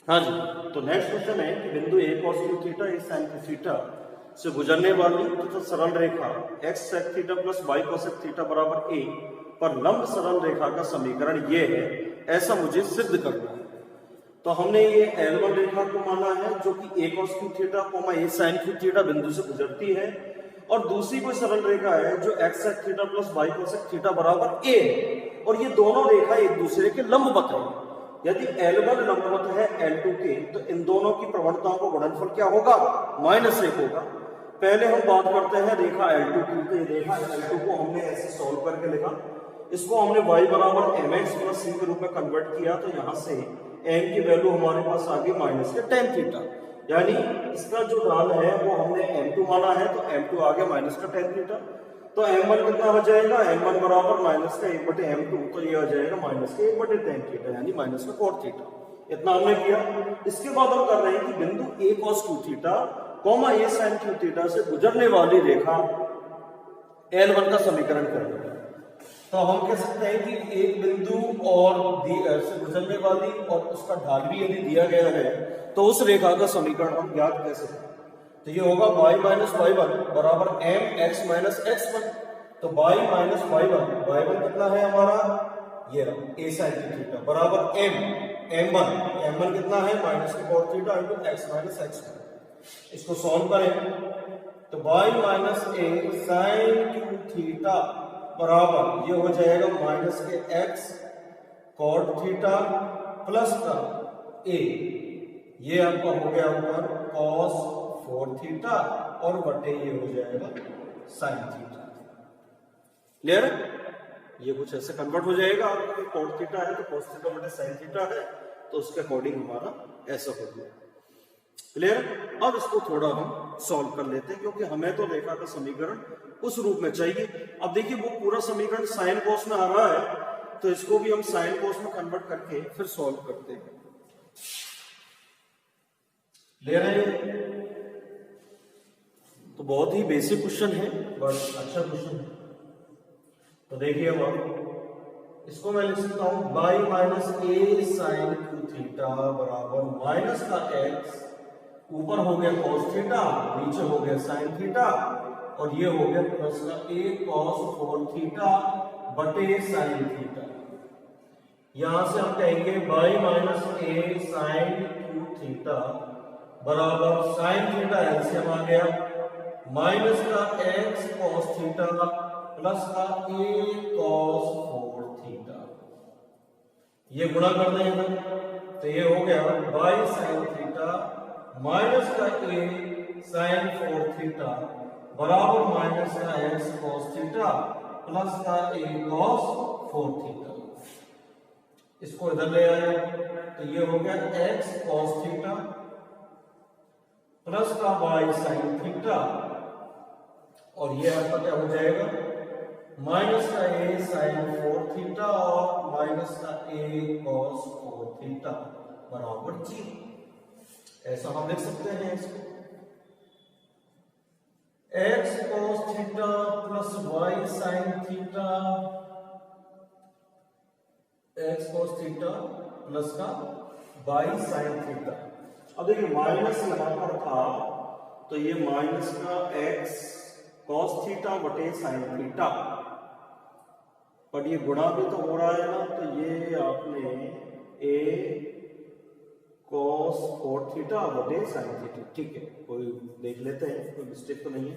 हाँ जी, तो next question है कि बिंदु ए cos क्यू थीटा ए sin क्यू थीटा से गुजरने वाली तो सरल रेखा x sec theta plus y cosec theta बराबर a पर लंब सरल रेखा का समीकरण ये है, ऐसा मुझे सिद्ध करना है। तो हमने ये L1 रेखा को माना है जो कि a cos Q theta a sin Q theta बिंदु से गुजरती है, और दूसरी कोई सरल रेखा है जो x sec theta plus y cosec theta बराबर a है, और ये दोनों रेखा एक दूसरे के लंबवत है। यदि L1 लंबवत है L2 के, तो इन दोनों की प्रवणताओं का गुणनफल क्या होगा? -1 होगा। पहले हम बात करते हैं रेखा L2 की। तो ये रेखा L2 को हमने ऐसे सॉल्व करके लिखा, इसको हमने y बराबर mx प्लस c के रूप में कन्वर्ट किया, तो यहाँ से m की वैल्यू हमारे पास आ गई माइनस के tan थीटा, यानी इसका जो ढाल है वो हमने m2 माना है, तो m2 आ गया माइनस का tan थीटा। तो m1 कितना हो जाएगा? m1 बराबर माइनस का 1/m2, तो ये आ जाएगा माइनस के 1/tan थीटा, यानी माइनस का cot थीटा। इतना हमने किया। इसके बाद हम कर रहे हैं कि बिंदु a cos Q theta a sin Q theta से गुजरने वाली रेखा L1 का समीकरण करेंगे। तो हम कह सकते हैं कि एक बिंदु और से गुजरने वाली और उसका ढाल भी यदि दिया गया है, तो उस रेखा का समीकरण हम ज्ञात कर सकते हैं। तो ये होगा y माइनस y1 बराबर mx माइनस x1। तो y माइनस y1 कितना है हमारा? ये a sin थीटा बराबर m1 कितना है? माइनस के cot theta into x minus x1। इसको सॉल्व करें तो y minus a sin Q theta बराबर ये हो जाएगा माइनस के x cot थीटा प्लस का a, ये आपका हो गया ऊपर cos 4 थीटा और बटे ये हो जाएगा sin थीटा। क्लियर? ये कुछ ऐसे कन्वर्ट हो जाएगा। आपका cot थीटा है तो cos थीटा बटे sin थीटा है, तो उसके अकॉर्डिंग हमारा ऐसा हो गया। क्लियर? अब इसको थोड़ा हम सॉल्व कर लेते हैं, क्योंकि हमें तो रेखा का समीकरण उस रूप में चाहिए। अब देखिए वो पूरा समीकरण साइन कोस में आ रहा है, तो इसको भी हम साइन कोस में कन्वर्ट करके फिर सॉल्व करते हैं। ले रहे हैं? तो बहुत ही बेसिक क्वेश्चन है, बट अच्छा क्वेश्चन है। तो देखिए अब इसको मैं लिख सकता हूं y minus a sin Q theta बराबर माइनस का x, ऊपर हो गया cos थीटा, नीचे हो गया sin थीटा, और ये हो गया प्लस का a cos 4 थीटा बटे sin थीटा। यहां से हम कहेंगे y minus a sin Q theta बराबर sin थीटा एलसीएम आ गया माइनस का x cos थीटा प्लस का a cos 4 थीटा, ये गुणा कर देंगे तो ये हो गया y sin थीटा माइनस का a sin 4 थीटा बराबर माइनस का x cos थीटा प्लस का a cos 4 थीटा। इसको इधर ले आए तो ये हो गया x cos थीटा प्लस का y sin थीटा, और ये आपका क्या हो जाएगा माइनस का a sin 4 थीटा और माइनस का a cos 4 थीटा बराबर 0। ऐसा हम लिख सकते हैं इसको x cos theta plus y sin theta, x cos theta plus का y sin थीटा। अब देखिए माइनस यहां पर था, तो ये माइनस का x cos थीटा बटे sin थीटा, पर ये गुणा भी तो हो रहा है ना, तो ये आपने a cos 4 थीटा बटे sin थीटा। ठीक है, कोई देख लेते हैं, कोई मिस्टेक तो नहीं है।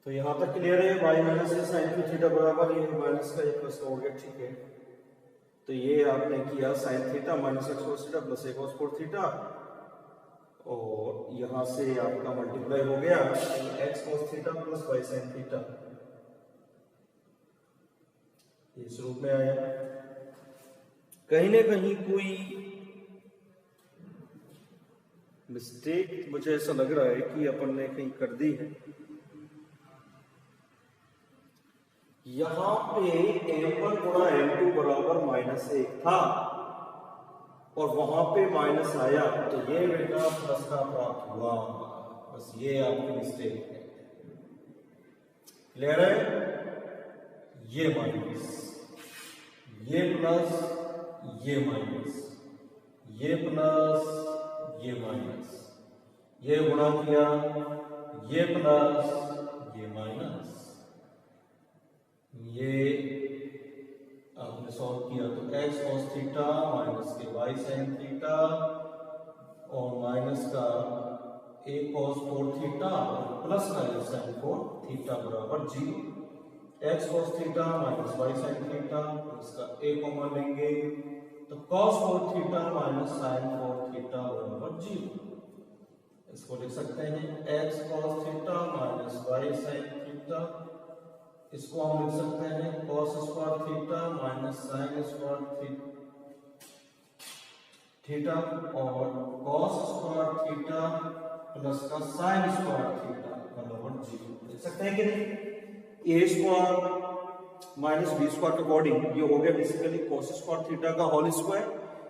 तो यहां तक क्लियर है। y माइनस से sin थीटा बराबर ये माइनस का एक प्लस का हो गया। ठीक है, तो ये आपने किया sin theta minus x cos theta plus a cos 4 theta, और यहां से आपका मल्टीप्लाई हो गया x cos theta plus y sin theta, इस रूप में आया। कहीं ना कहीं कोई मिस्टेक मुझे ऐसा लग रहा है कि अपन ने कहीं कर दी है। यहां पे m1 गुणा m2 बराबर -1 था, और वहां पे माइनस आया, तो ये बेटा प्लस का प्राप्त हुआ। बस ये आपकी मिस्टेक है। क्लियर है? ये माइनस, ये प्लस, ये माइनस, ये प्लस ये माइनस, ये गुणा किया, ये प्लस ये माइनस, ये आपने सॉल्व किया तो x cos थीटा माइनस के y sin थीटा और माइनस का a cos 4 थीटा और प्लस का a sin 4 थीटा बराबर 0। x cos theta minus y sin theta, इसका a कॉमन लेंगे तो cos 4 theta minus sin 4 theta बराबर 0। इसको लिख सकते हैं x cos theta minus y sin theta, इसको हम लिख सकते हैं cos square theta minus sin square theta और cos स्क्वायर थीटा प्लस का sin स्क्वायर थीटा बराबर 0। लिख सकते हैं कि नहीं। a square minus b square के अकॉर्डिंग ये हो गया बेसिकली cos स्क्वायर थीटा का होल स्क्वायर,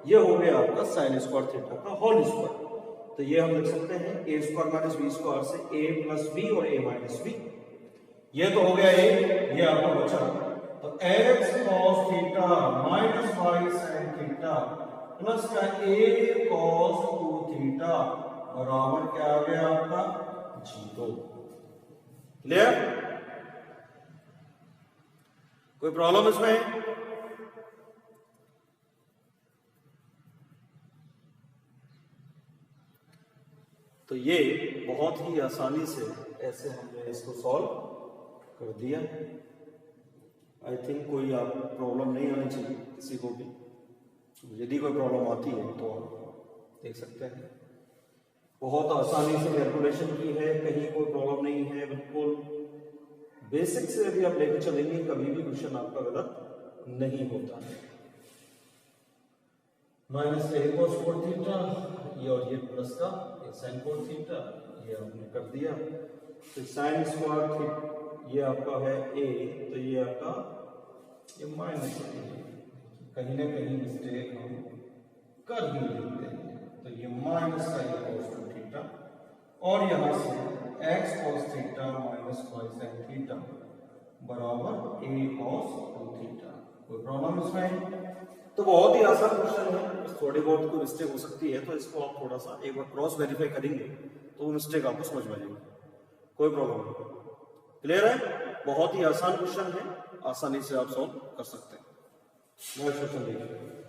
ये हो गया आपका sin स्क्वायर थीटा का होल स्क्वायर। तो ये हम लिख सकते हैं a square minus b square से a प्लस b और a माइनस b, ये तो हो गया a, ये आपका बचा तो x cos theta minus y sin theta plus का a cos 2 थीटा बराबर क्या आ गया आपका 0। क्लियर? कोई प्रॉब्लम इसमें? तो ये बहुत ही आसानी से ऐसे हमने इसको सॉल्व कर दिया। आई थिंक कोई आप प्रॉब्लम नहीं आनी चाहिए किसी को भी, यदि कोई प्रॉब्लम आती है तो आप देख सकते हैं। बहुत आसानी से कैलकुलेशन की है, कहीं कोई प्रॉब्लम नहीं है, बिल्कुल बेसिक से यदि आप लेकर चलेंगे कभी भी क्वेश्चन आपका गलत नहीं होता है। माइनस a cos 4 थीटा ये और ये प्लस का sin 4 थीटा ये हमने कर दिया, तो sin स्क्वायर थीटा ये आपका है a, तो ये आपका ये माइनस कहीं ना कहीं मिस्टेक हम कर ही लेते हैं, तो ये माइनस का ये cos 2 थीटा और यहां से x cos theta minus y sin theta बराबर a cos 2 थीटा। कोई प्रॉब्लम इसमें? तो बहुत ही आसान क्वेश्चन है, थोड़ी बहुत कोई मिस्टेक हो सकती है तो इसको आप थोड़ा सा एक बार क्रॉस वेरीफाई करेंगे तो वो मिस्टेक आपको समझ में आएगी। कोई प्रॉब्लम नहीं। क्लियर है? बहुत ही आसान क्वेश्चन है, आसानी से आप सॉल्व कर सकते हैं। नेक्स्ट क्वेश्चन देखिए।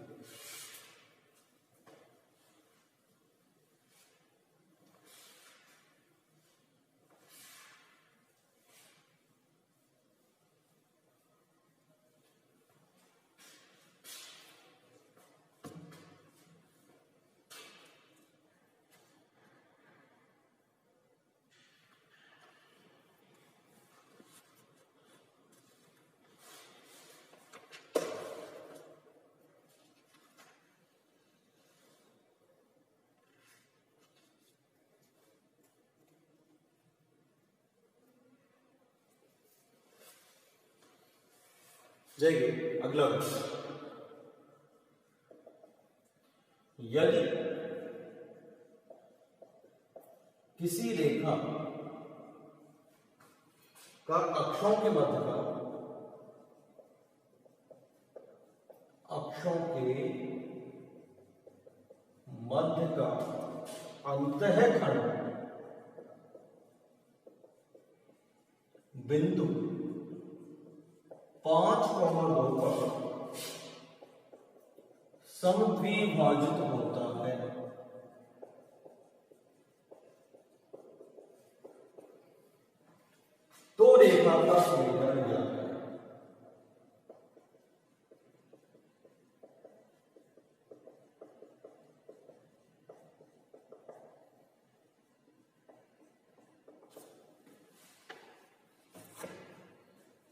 देखिए अगला यदि किसी रेखा का अक्षों के मध्य का अंतःखंड बिंदु 5,2 पर समद्विभाजित होता है तो रेखा का समीकरण क्या है?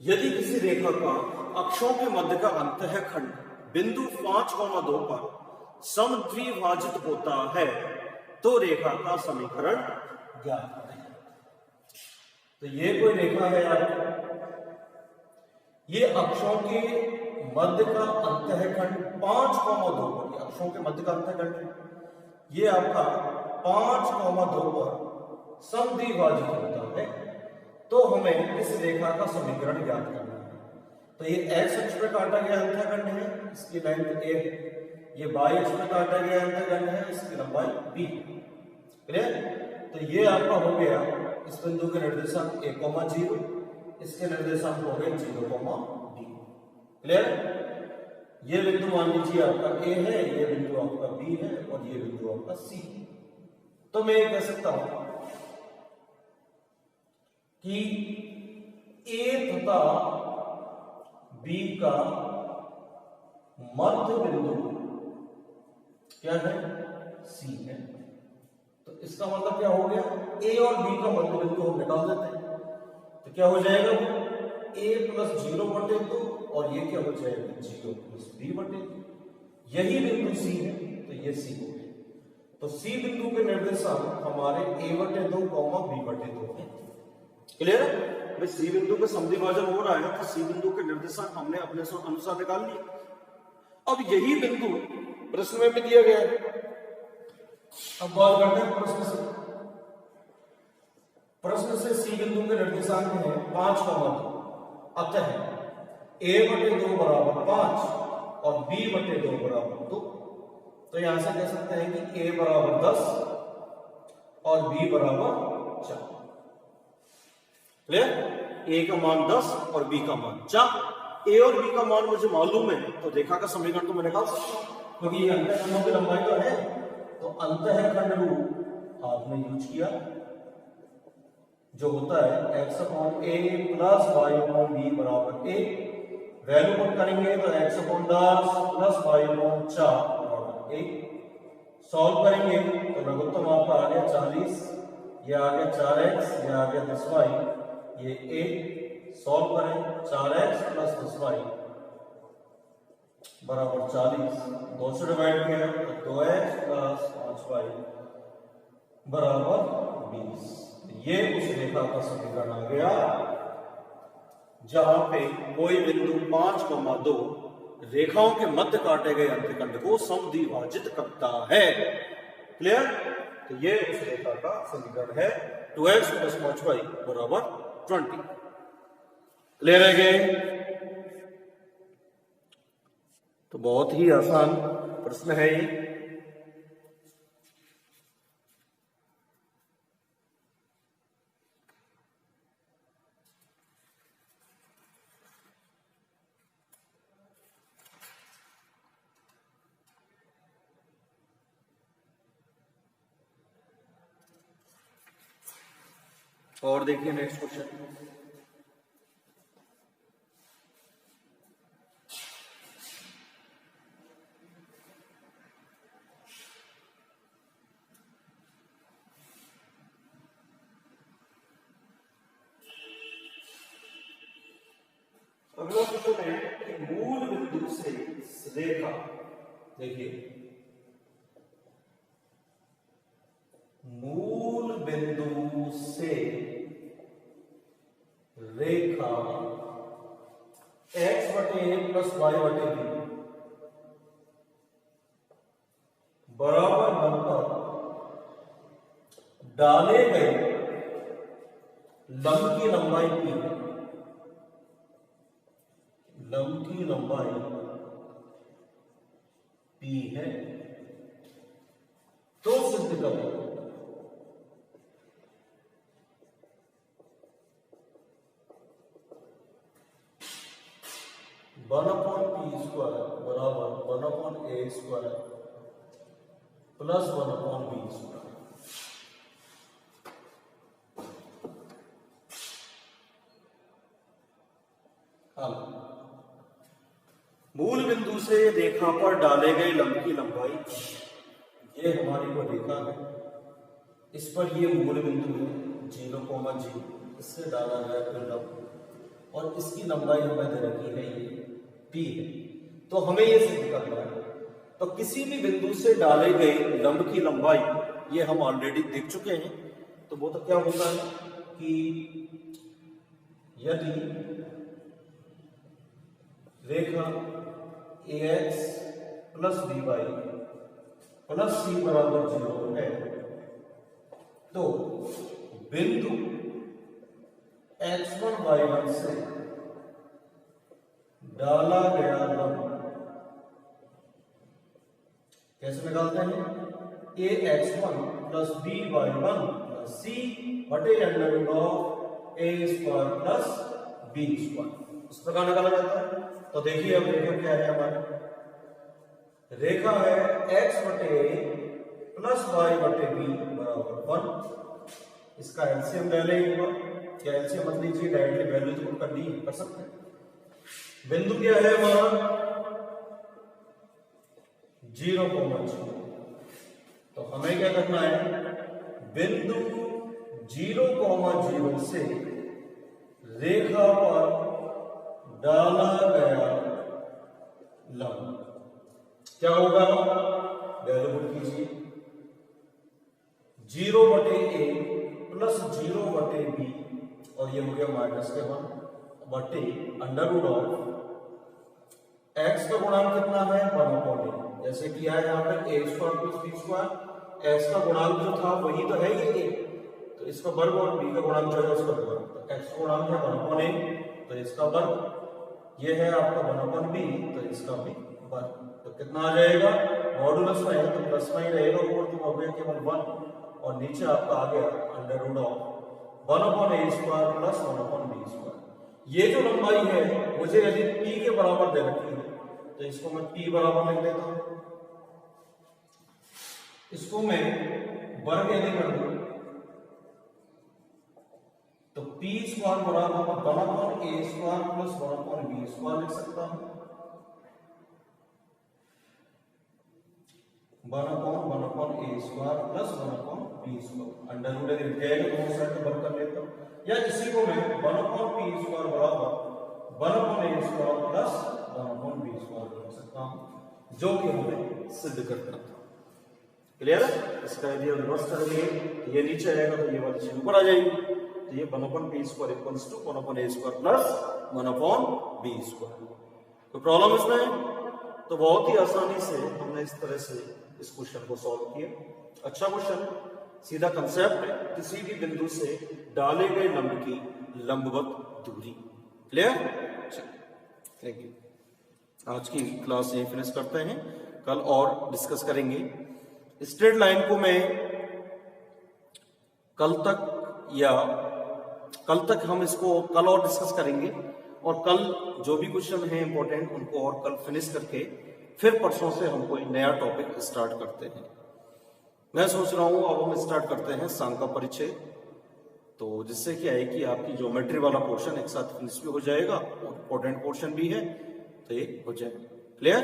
यदि किसी रेखा का अक्षों के मध्य का अंतःखंड बिंदु 5,2 पर समद्विभाजित होता है तो रेखा का समीकरण ज्ञात करें। तो ये कोई रेखा है यार, ये अक्षों के मध्य का अंतःखंड 5,2 पर, अक्षों के मध्य का अंतःखंड ये आपका 5,2 पर समद्विभाजित होता है तो हमें इस रेखा का समीकरण ज्ञात करना है। तो ये x अक्ष पर काटा गया अंतःखंड है, इसकी लेंथ a है, ये बाई अक्ष में काटा गया अंतखंड है, इसकी लंबाई b। क्लियर? तो ये आपका हो गया इस बिंदु के निर्देशांक a, 0, इसके निर्देशांक हो गए 0, d। क्लियर? ये बिंदु मान लीजिए आपका a है, ये बिंदु आपका b है और ये बिंदु आपका c है। तो मैं ये कह सकता हूं कि a तथा b का मध्य बिंदु क्या है? C है। तो इसका मतलब क्या हो गया? A और B का मध्य बिंदु हम निकाल देते हैं, तो क्या हो जाएगा? A प्लस 0/2 और ये क्या हो जाएगा? 0 प्लस B/2। यही बिंदु C है, तो ये C हो गया। तो C बिंदु के निर्देशांक हमारे A/2, B/2 है। क्लियर है? भाई C बिंदु पे समद्विभाजन हो रहा है तो C बिंदु के निर्देशांक हमने अपने अनुसार निकाल लिए। अब यही बिंदु प्रश्न में भी दिया गया है। अब बात करते हैं प्रश्न से। प्रश्न से C बिंदु के निर्देशांक है 5, 2। अतः A/2 बराबर 5 और B/2 बराबर 2। तो यहां से कह सकते हैं कि A बराबर 10 और B बराबर 4। क्लियर? A का मान 10 और B का मान 4। A और B का मान मुझे मालूम है तो रेखा का समीकरण तो मैं निकाल सकता हूं, क्योंकि ये अंतःखंडों की लंबाई तो है। तो अंतःखंड रूप आपने यूज किया जो होता है x/a प्लस y/b बराबर a। वैल्यू पुट करेंगे तो x/10 प्लस y/4 बराबर a। सॉल्व करेंगे तो लघुत्तम आपका आ गया 40, ये आ गया 4x, ये आ गया 10y, ये a। सॉल्व करें 4x प्लस 10y बराबर 40, 2 से डिवाइड किया तो 2x प्लस 5y बराबर 20। ये उस रेखा का समीकरण आ गया जहां पे कोई बिंदु 5, 2 रेखाओं के मध्य काटे गए अंतखंड को समद्विभाजित करता है। क्लियर? तो ये उस रेखा का समीकरण है 2x प्लस 5y बराबर 20। क्लियर है गए? तो बहुत ही आसान प्रश्न है ये। और देखिए नेक्स्ट क्वेश्चन। अगला क्वेश्चन है कि मूल बिंदु से रेखा, देखिए मूल बिंदु से रेखा x/a प्लस y/b बराबर 1 पर डाले गए लंब की लंबाई p है। लंब की लंबाई p है तो सिद्ध करो 1/p² बराबर 1/a² प्लस 1/b²। मूल बिंदु से रेखा पर डाले गए लंब की लंबाई, ये हमारी वो रेखा है, इस पर ये मूल बिंदु है 0,0, इससे डाला गया कोई लंब और इसकी लंबाई हमें दे रखी है ये p है। तो हमें ये सिद्ध करना है। तो किसी भी बिंदु से डाले गए लंब की लंबाई ये हम ऑलरेडी देख चुके हैं। तो वो तो क्या होता है कि यदि रेखा ax plus by plus c बराबर 0 है तो बिंदु x1 y1 से डाला गया लंब कैसे निकालते हैं? ax1 plus by1 plus c बटे under root of a square plus b square, इस प्रकार निकाला जाता है। तो देखिए अब रेखा क्या है हमारी, रेखा है x बटे प्लस y बटे b बराबर 1। इसका एलसीएम ले लेंगे, क्या एलसीएम मत लीजिए, डायरेक्टली वैल्यू तो कर दी कर सकते हैं। बिंदु क्या है हमारा 0,0, तो हमें क्या करना है, बिंदु 0,0 से रेखा पर डाला गया लंब क्या होगा, वैल्यू पुट कीजिए, 0 बटे a प्लस 0 बटे b, और ये हो गया माइनस के 1 बटे अंडर रूट ऑफ x का गुणांक कितना है 1/a, जैसे किया है यहाँ पे a square plus b square, x का गुणांक जो था वही तो है ये a, तो इसका वर्ग, और b का गुणांक जो है उसका वर्ग, तो x का गुणांक है 1/a तो इसका वर्ग, ये है आपका 1/b तो इसका भी वर्ग, तो कितना आ जाएगा, मॉडुलस में है तो प्लस में ही रहेगा, ऊपर तो हो गया केवल 1 और नीचे आपका आ गया under root of 1/a square plus 1/b square. ये जो लंबाई है मुझे यदि t के बराबर दे रखी है तो इसको मैं t बराबर लिख देता हूं, इसको मैं वर्ग यदि कर दूं तो p स्क्वायर बराबर 1/a square plus 1/b square लिख सकता हूं, 1/a square plus 1/b square, under root यदि लिख जाएगा दोनों साइड में वर्ग कर लेता हूं, या इसी को मैं 1/p स्क्वायर बराबर 1/a square plus 1/b square लिख सकता हूं, जो कि हमें सिद्ध करना था। क्लियर है? इसका यदि रिवर्स करेंगे तो ये नीचे आएगा तो ये वाली चीज ऊपर आ जाएगी, तो ये 1/p square equals to 1/a square plus 1/b square. कोई प्रॉब्लम इसमें? तो बहुत ही आसानी से हमने इस तरह से इस क्वेश्चन को सॉल्व किया। अच्छा क्वेश्चन, सीधा कंसेप्ट है, किसी भी बिंदु से डाले गए लंब की लंबवत दूरी। क्लियर? Thank you. आज की क्लास यहीं फिनिश करते हैं, कल और डिस्कस करेंगे। स्ट्रेट लाइन को मैं कल तक हम इसको कल और डिस्कस करेंगे, और कल जो भी क्वेश्चन है इंपॉर्टेंट उनको और कल फिनिश करके फिर परसों से हम कोई नया टॉपिक स्टार्ट करते हैं। मैं सोच रहा हूं अब हम स्टार्ट करते हैं सांख्य का परिचय, तो जिससे क्या है कि आपकी ज्योमेट्री वाला पोर्शन एक साथ फिनिश भी हो जाएगा और इंपॉर्टेंट पोर्शन भी है तो ये हो जाएगा। क्लियर?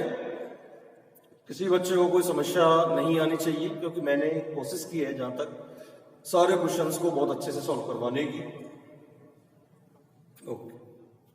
किसी बच्चे को कोई समस्या नहीं आनी चाहिए, क्योंकि मैंने कोशिश की है जहां तक सारे क्वेश्चंस को बहुत अच्छे से सॉल्व करवाने की। ओके।